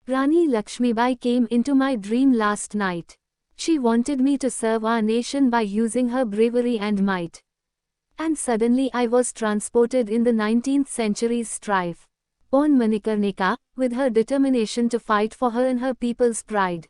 Rani Lakshmibai came into my dream last night. She wanted me to serve our nation by using her bravery and might. And suddenly I was transported in the 19th century's strife. Born Manikarnika, with her determination to fight for her and her people's pride.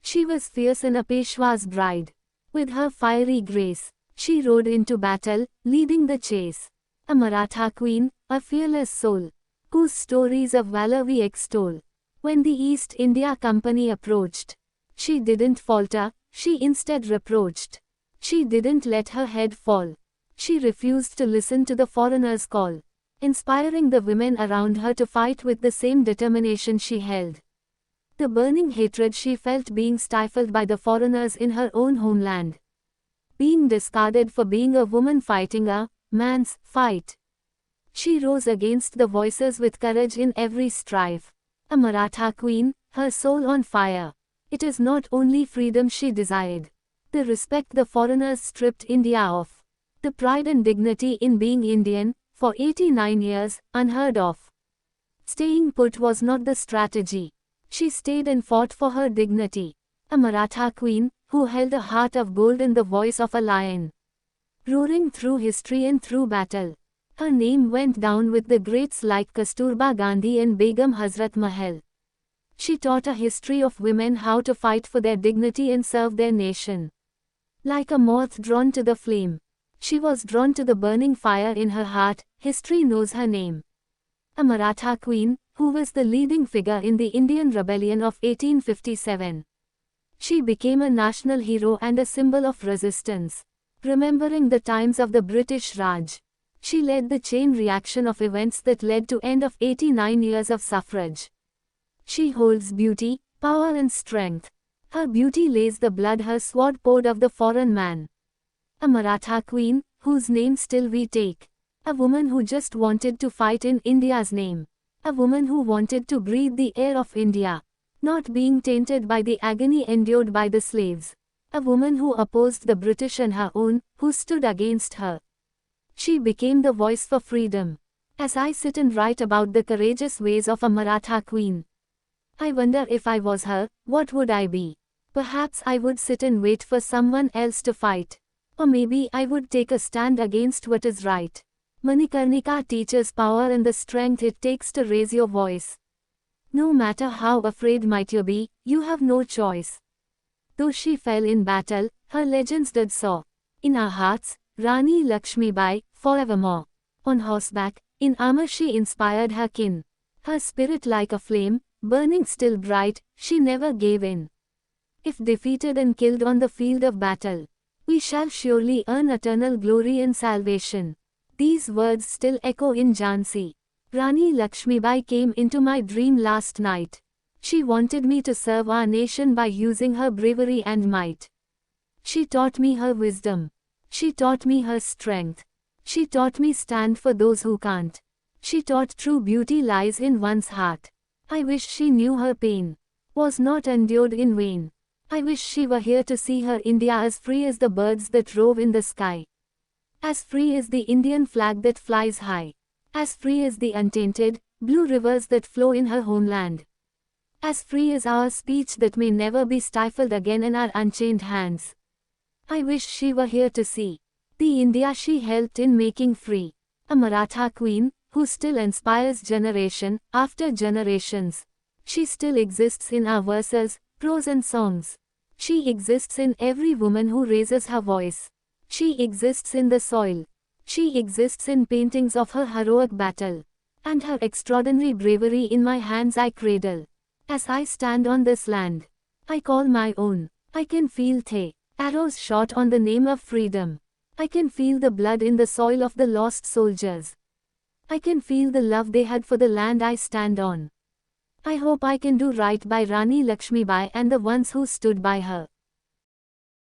She was fierce and a Peshwa's bride. With her fiery grace, she rode into battle, leading the chase. A Maratha queen, a fearless soul, whose stories of valor we extol. When the East India Company approached, she didn't falter, she instead reproached. She didn't let her head fall. She refused to listen to the foreigner's call, inspiring the women around her to fight with the same determination she held. The burning hatred she felt being stifled by the foreigners in her own homeland. Being discarded for being a woman fighting a man's fight. She rose against the voices with courage in every strife. A Maratha queen, her soul on fire. It is not only freedom she desired. The respect the foreigners stripped India of. The pride and dignity in being Indian, for 89 years, unheard of. Staying put was not the strategy. She stayed and fought for her dignity. A Maratha queen, who held a heart of gold and the voice of a lion. Roaring through history and through battle. Her name went down with the greats like Kasturba Gandhi and Begum Hazrat Mahal. She taught a history of women how to fight for their dignity and serve their nation. Like a moth drawn to the flame, she was drawn to the burning fire in her heart. History knows her name. A Maratha queen, who was the leading figure in the Indian Rebellion of 1857. She became a national hero and a symbol of resistance. Remembering the times of the British Raj, she led the chain reaction of events that led to end of 89 years of suffrage. She holds beauty, power and strength. Her beauty lays the blood her sword poured of the foreign man. A Maratha queen, whose name still we take. A woman who just wanted to fight in India's name. A woman who wanted to breathe the air of India, not being tainted by the agony endured by the slaves. A woman who opposed the British and her own, who stood against her. She became the voice for freedom. As I sit and write about the courageous ways of a Maratha queen, I wonder if I was her, what would I be? Perhaps I would sit and wait for someone else to fight. Or maybe I would take a stand against what is right. Manikarnika teaches power and the strength it takes to raise your voice. No matter how afraid might you be, you have no choice. Though she fell in battle, her legends did soar. In our hearts, Rani Lakshmibai, forevermore. On horseback, in armor she inspired her kin. Her spirit like a flame, burning still bright, she never gave in. If defeated and killed on the field of battle, we shall surely earn eternal glory and salvation. These words still echo in Jhansi. Rani Lakshmibai came into my dream last night. She wanted me to serve our nation by using her bravery and might. She taught me her wisdom. She taught me her strength. She taught me stand for those who can't. She taught true beauty lies in one's heart. I wish she knew her pain was not endured in vain. I wish she were here to see her India as free as the birds that rove in the sky. As free as the Indian flag that flies high. As free as the untainted, blue rivers that flow in her homeland. As free as our speech that may never be stifled again in our unchained hands. I wish she were here to see the India she helped in making free. A Maratha queen, who still inspires generation after generations. She still exists in our verses, prose and songs. She exists in every woman who raises her voice. She exists in the soil. She exists in paintings of her heroic battle. And her extraordinary bravery in my hands I cradle. As I stand on this land, I call my own. I can feel the arrows shot on the name of freedom. I can feel the blood in the soil of the lost soldiers. I can feel the love they had for the land I stand on. I hope I can do right by Rani Lakshmibai and the ones who stood by her.